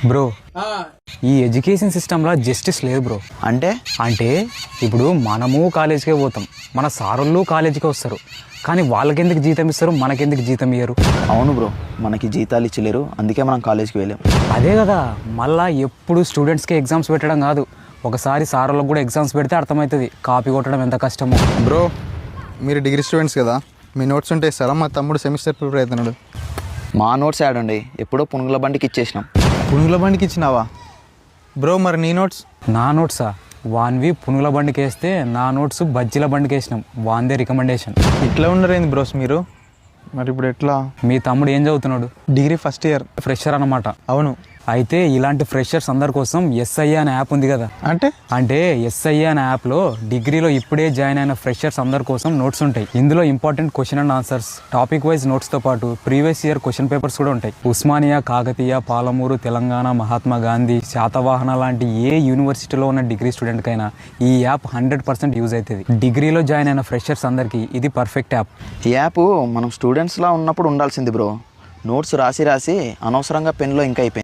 Bro ఈ education సిస్టంలో justice లేదు బ్రో. అంటే అంటే ఇప్పుడు మనము కాలేజీకే పోతాం, మన సారోళ్ళు కాలేజీకి వస్తారు, కానీ వాళ్ళకెందుకు జీతం ఇస్తారు, మనకెందుకు జీతం ఇయ్యరు? అవును బ్రో, మనకి జీతాలు ఇచ్చలేరు, అందుకే మనం కాలేజ్కి వెళ్ళాం. అదే కదా, మళ్ళా ఎప్పుడు స్టూడెంట్స్కి ఎగ్జామ్స్ పెట్టడం కాదు, ఒకసారి సారోళ్ళకి కూడా ఎగ్జామ్స్ పెడితే అర్థమవుతుంది కాపీ కొట్టడం ఎంత కష్టమో. బ్రో మీరు డిగ్రీ స్టూడెంట్స్ కదా, మీ నోట్స్ ఉంటే ఇస్తారా? మా తమ్ముడు సెమిస్టర్ ప్రిపేర్ అవుతున్నాడు. మా నోట్స్ యాడ్ అండి, ఎప్పుడో పునుగుల బండికి ఇచ్చేసినాం. పునుగుల బండికి ఇచ్చినావా బ్రో? మరి నీ నోట్స్? నా నోట్సా? వాన్వి పునుగుల బండికి వేస్తే నా నోట్స్ బజ్జీల బండికి వేసినాం, వాందే రికమెండేషన్. ఇట్లా ఉన్నారేంది బ్రోస్ మీరు? మరి ఇప్పుడు ఎట్లా? మీ తమ్ముడు ఏం చదువుతున్నాడు? Degree first year. ఫ్రెషర్ అన్నమాట. అవును. అయితే ఇలాంటి ఫ్రెషర్స్ అందరి కోసం ఎస్ఐఏ అనే యాప్ ఉంది కదా. అంటే ఎస్ఐఏ అనే యాప్లో డిగ్రీలో ఇప్పుడే జాయిన్ అయిన ఫ్రెషర్స్ అందరి కోసం నోట్స్ ఉంటాయి. ఇందులో important question and answers, topic wise నోట్స్తో పాటు ప్రీవియస్ ఇయర్ క్వశ్చన్ పేపర్స్ కూడా ఉంటాయి. ఉస్మానియా, కాకతీయ, పాలమూరు, తెలంగాణ, మహాత్మా గాంధీ, శాతవాహన లాంటి ఏ యూనివర్సిటీలో ఉన్న డిగ్రీ స్టూడెంట్కైనా ఈ యాప్ 100% యూజ్ అవుతుంది. డిగ్రీలో జాయిన్ అయిన ఫ్రెషర్స్ అందరికీ ఇది పర్ఫెక్ట్ యాప్. ఈ యాప్ మనం స్టూడెంట్స్లా ఉన్నప్పుడు ఉండాల్సింది బ్రో. నోట్స్ రాసి రాసి అనవసరంగా పెన్లో ఇంకా అయిపోయింది.